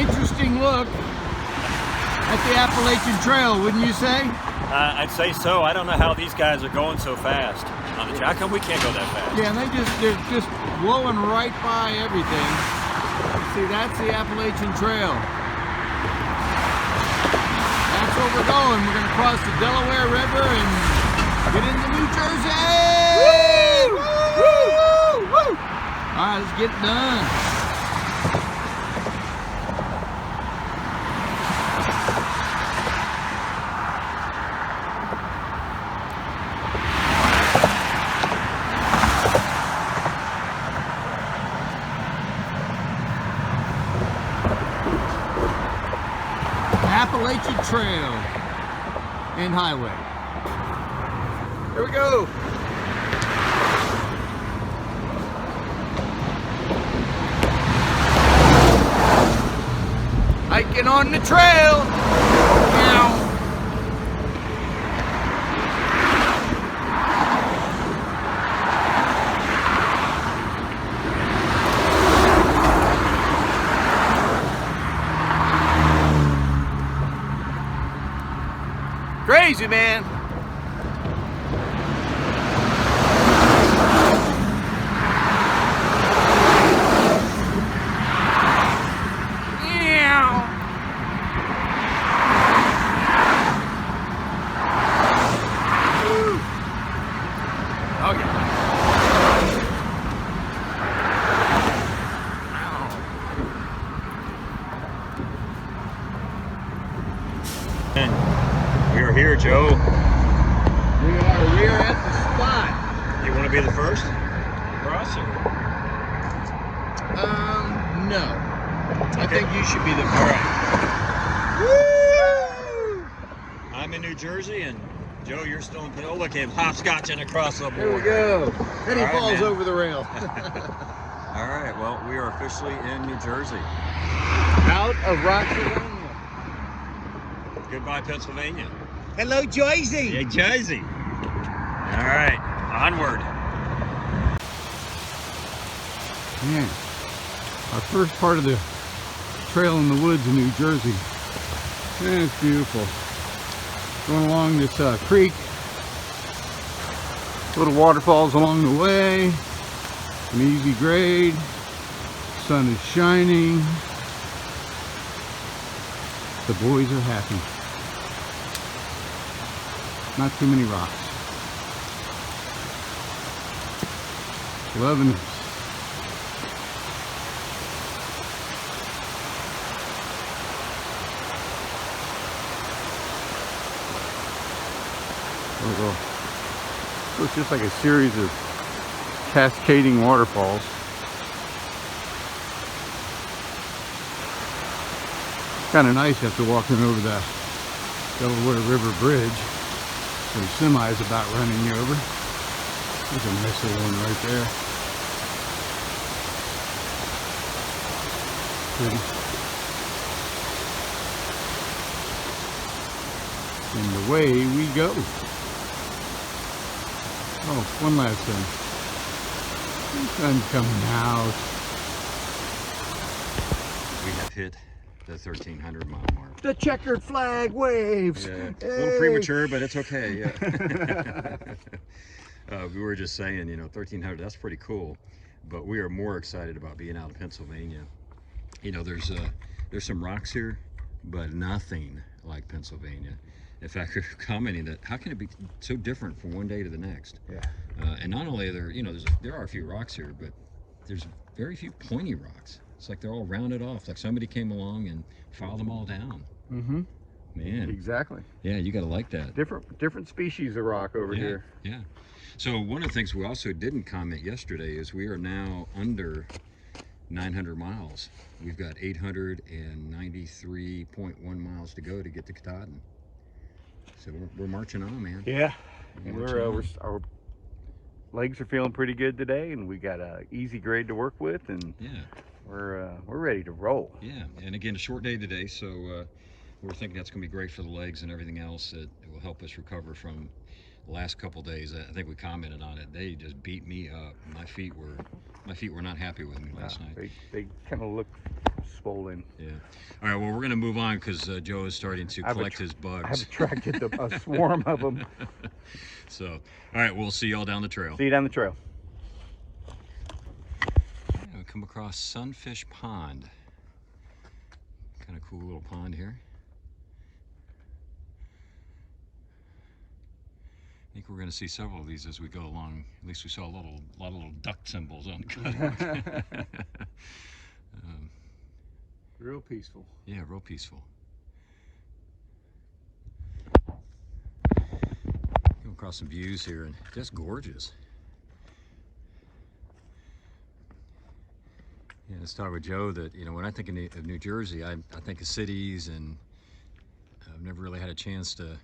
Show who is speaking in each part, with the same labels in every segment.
Speaker 1: interesting look at the Appalachian Trail, wouldn't you say?
Speaker 2: I'd say so. I don't know how these guys are going so fast on the trail. How come we can't go that fast?
Speaker 1: Yeah, and they're just blowing right by everything. See, that's the Appalachian Trail. That's where we're going. We're going to cross the Delaware River and get into New Jersey. Woo! Woo! Woo! All right, let's get it done. Appalachian Trail and Highway. Here we go. Hiking on the trail. Meow. Crazy, man.
Speaker 2: We are here, Joe.
Speaker 1: We are at the spot.
Speaker 2: You want to be the first cross?
Speaker 1: No. I think you should be the first.
Speaker 2: Woo! I'm in New Jersey, and Joe, you're still in. Oh, look at him hopscotching across the board.
Speaker 1: Here we go. Then he falls over the rail.
Speaker 2: All right. Well, we are officially in New Jersey.
Speaker 1: Out of Rochester.
Speaker 2: Goodbye, Pennsylvania.
Speaker 1: Hello, Jersey.
Speaker 2: Hey, Jersey. All right, onward.
Speaker 1: Man, our first part of the trail in the woods in New Jersey. Man, it's beautiful. Going along this creek. Little waterfalls along the way. An easy grade. Sun is shining. The boys are happy. Not too many rocks. Loving it. So it's just like a series of cascading waterfalls. Kind of nice after walking over the Delaware River Bridge. The semi is about running you over. There's a nice little one right there. Pretty. And away we go. Oh, one last thing. The sun's coming out.
Speaker 2: We have hit the 1,300 mile mark.
Speaker 1: The checkered flag waves.
Speaker 2: Yeah,
Speaker 1: hey.
Speaker 2: a little premature, but it's okay. Yeah. We were just saying, you know, 1,300, that's pretty cool. But we are more excited about being out of Pennsylvania. You know, there's some rocks here, but nothing like Pennsylvania. In fact, we're commenting that how can it be so different from one day to the next?
Speaker 1: Yeah.
Speaker 2: And not only are there, you know, there are a few rocks here, but there's very few pointy rocks. It's like they're all rounded off, like somebody came along and filed them all down.
Speaker 1: Mm-hmm.
Speaker 2: Man.
Speaker 1: Exactly.
Speaker 2: Yeah, you gotta like that.
Speaker 1: Different species of rock over here.
Speaker 2: Yeah. So one of the things we also didn't comment yesterday is we are now under 900 miles. We've got 893.1 miles to go to get to Katahdin. So we're marching on, man.
Speaker 1: Yeah. And our legs are feeling pretty good today, and we got a easy grade to work with, and
Speaker 2: yeah,
Speaker 1: we're ready to roll.
Speaker 2: Yeah, and again, a short day today, so we're thinking that's going to be great for the legs and everything else. It will help us recover from the last couple days. I think we commented on it. They just beat me up. My feet were not happy with me last night.
Speaker 1: They kind of look
Speaker 3: swollen.
Speaker 2: Yeah. All right, well, we're going to move on because Joe is starting to collect his bugs.
Speaker 3: I've attracted a swarm of them.
Speaker 2: So, all right, we'll see y'all down the trail.
Speaker 3: See you down the trail.
Speaker 2: Yeah, we come across Sunfish Pond. Kind of cool little pond here. I think we're going to see several of these as we go along. At least we saw a lot of little duck symbols on the cutout.
Speaker 1: Real peaceful.
Speaker 2: Yeah, real peaceful. Come across some views here, and just gorgeous. Yeah, let's talk with Joe that, you know, when I think of New Jersey, I think of cities, and I've never really had a chance to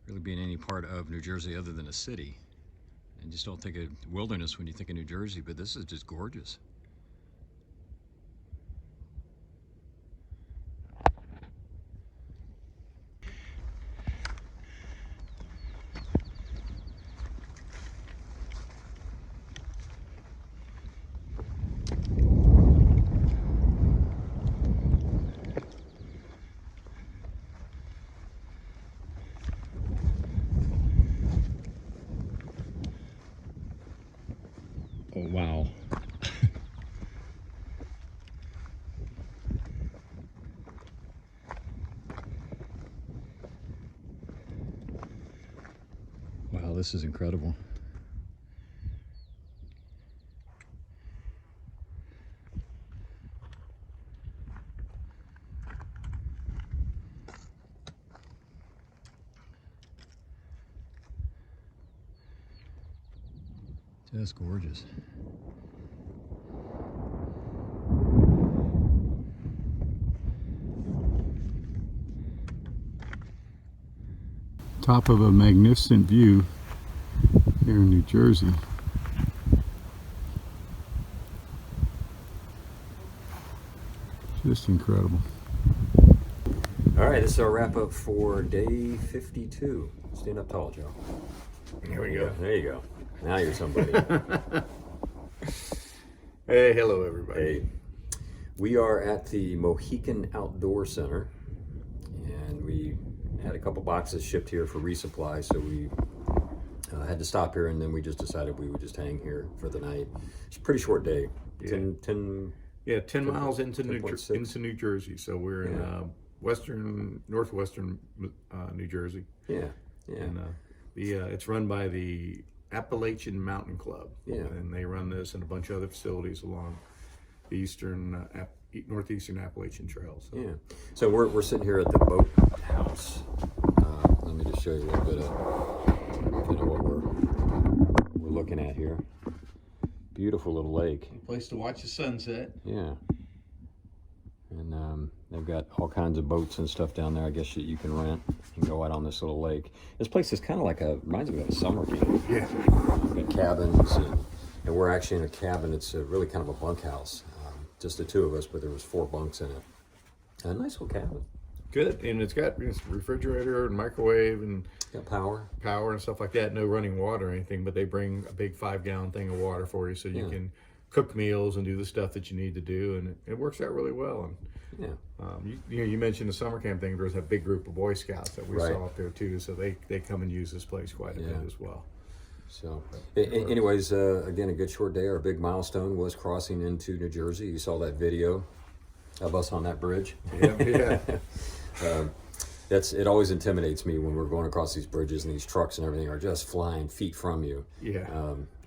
Speaker 2: really be in any part of New Jersey other than a city. And just don't think of wilderness when you think of New Jersey, but this is just gorgeous. Oh, wow. Wow, this is incredible. Just gorgeous.
Speaker 1: Top of a magnificent view here in New Jersey. Just incredible.
Speaker 2: All right, this is our wrap up for day 52. Stand up tall, Joe.
Speaker 1: Here we go.
Speaker 2: There you go. Now you're somebody.
Speaker 1: Hey, hello everybody.
Speaker 2: Hey, we are at the Mohican Outdoor Center, and we had a couple boxes shipped here for resupply, so we had to stop here, and then we just decided we would just hang here for the night. It's a pretty short day.
Speaker 1: Yeah.
Speaker 2: 10
Speaker 1: miles into
Speaker 2: 10.6.
Speaker 1: New Jersey. So we're in northwestern New Jersey.
Speaker 2: Yeah, yeah.
Speaker 1: And it's run by the Appalachian Mountain Club.
Speaker 2: Yeah.
Speaker 1: And they run this and a bunch of other facilities along the northeastern Appalachian Trail. So.
Speaker 2: Yeah. So we're sitting here at the boat house. Let me just show you a little bit of what we're looking at here. Beautiful little lake.
Speaker 1: Place to watch the sunset.
Speaker 2: Yeah. And they've got all kinds of boats and stuff down there, I guess, that you can rent and go out on this little lake. This place is kind of like reminds me of a summer camp.
Speaker 1: Yeah.
Speaker 2: Got cabins, and we're actually in a cabin. It's really kind of a bunkhouse. Just the two of us, but there was 4 bunks in it. A nice little cabin.
Speaker 1: Good, and it's got refrigerator and microwave and
Speaker 2: Got power
Speaker 1: and stuff like that. No running water or anything, but they bring a big 5-gallon thing of water for you, so you can cook meals and do the stuff that you need to do, and it works out really well. And you mentioned the summer camp thing. There's a big group of Boy Scouts that we saw up there too, so they come and use this place quite a bit as well.
Speaker 2: So, anyways, again, a good short day. Our big milestone was crossing into New Jersey. You saw that video of us on that bridge.
Speaker 1: Yeah.
Speaker 2: It always intimidates me when we're going across these bridges and these trucks and everything are just flying feet from you.
Speaker 1: Yeah.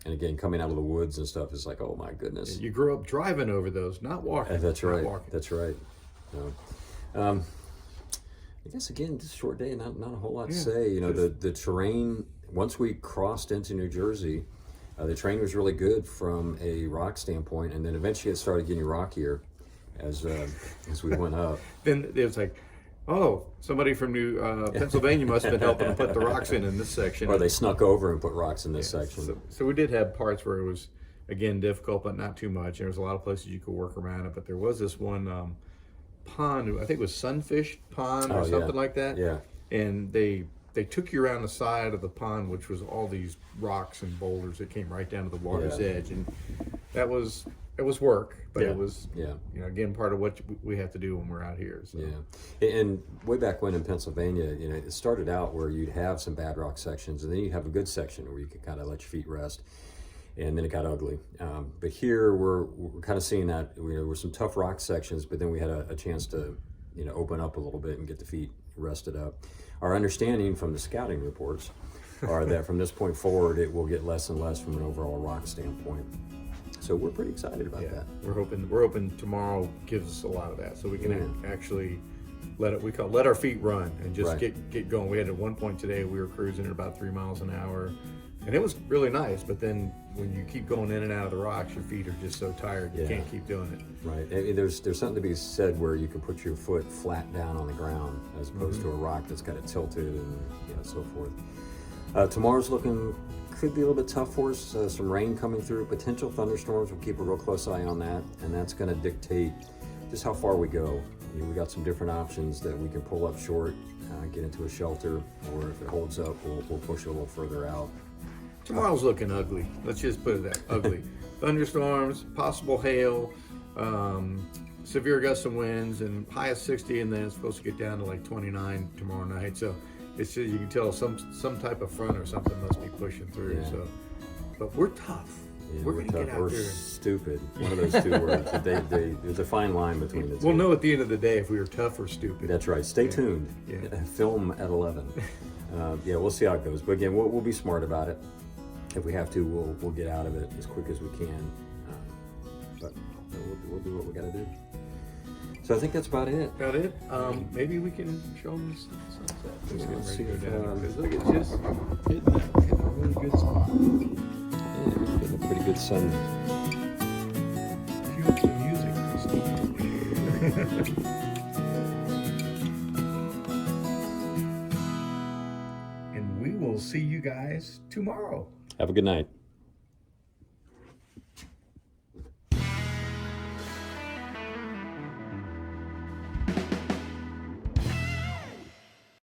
Speaker 2: And again, coming out of the woods and stuff is like, oh my goodness.
Speaker 1: You grew up driving over those, not walking.
Speaker 2: That's right.
Speaker 1: Walking.
Speaker 2: That's right. I guess again, just a short day, not a whole lot to say. You know, the terrain. Once we crossed into New Jersey, the terrain was really good from a rock standpoint, and then eventually it started getting rockier as we went up.
Speaker 1: Then it was like, oh, somebody from Pennsylvania must have been helping to put the rocks in this section.
Speaker 2: Or they snuck over and put rocks in this section.
Speaker 1: So we did have parts where it was, again, difficult, but not too much. There was a lot of places you could work around it, but there was this one pond, I think it was Sunfish Pond or something like that.
Speaker 2: Yeah.
Speaker 1: And they took you around the side of the pond, which was all these rocks and boulders that came right down to the water's edge. And that was it was work, but
Speaker 2: Yeah.
Speaker 1: it was,
Speaker 2: Yeah.
Speaker 1: you know, again, part of what we have to do when we're out here. So.
Speaker 2: Yeah, and way back when in Pennsylvania, you know, it started out where you'd have some bad rock sections, and then you'd have a good section where you could kind of let your feet rest, and then it got ugly. But here we're kind of seeing that, you know, there were some tough rock sections, but then we had a chance to, you know, open up a little bit and get the feet rested up. Our understanding from the scouting reports are that from this point forward, it will get less and less from an overall rock standpoint. So we're pretty excited about that.
Speaker 1: We're hoping tomorrow gives us a lot of that, so we can actually let our feet run and just get going. We had at one point today, we were cruising at about 3 miles an hour, and it was really nice. But then when you keep going in and out of the rocks, your feet are just so tired you can't keep doing it.
Speaker 2: Right. And there's something to be said where you can put your foot flat down on the ground as opposed to a rock that's kind of tilted and so forth. Tomorrow's looking could be a little bit tough for us. Some rain coming through, potential thunderstorms. We'll keep a real close eye on that, and that's going to dictate just how far we go. You know, we got some different options that we can pull up short, get into a shelter, or if it holds up, we'll push it a little further out.
Speaker 1: Tomorrow's looking ugly. Let's just put it that ugly. Thunderstorms, possible hail, severe gusts of winds, and high of 60, and then it's supposed to get down to like 29 tomorrow night. So it's just, you can tell some type of front or something must be pushing through.
Speaker 2: Yeah.
Speaker 1: So, but we're tough.
Speaker 2: Yeah,
Speaker 1: we're gonna
Speaker 2: tough.
Speaker 1: get out
Speaker 2: We're
Speaker 1: there.
Speaker 2: stupid. One of those two words. There's a fine line between the two.
Speaker 1: We'll know at the end of the day if we were tough or stupid.
Speaker 2: That's right. Stay tuned.
Speaker 1: Yeah.
Speaker 2: Film at 11. We'll see how it goes. But again, we'll be smart about it. If we have to, we'll get out of it as quick as we can. But we'll do what we got to do. So I think that's about it.
Speaker 1: About it. Maybe we can show them the sunset. Just getting
Speaker 2: let's
Speaker 1: ready to
Speaker 2: see
Speaker 1: go
Speaker 2: if,
Speaker 1: down. Because look, it's just hitting a really good spot.
Speaker 2: Yeah, we're getting a pretty good sun.
Speaker 1: Cue up the music, Christy. And we will see you guys tomorrow.
Speaker 2: Have a good night.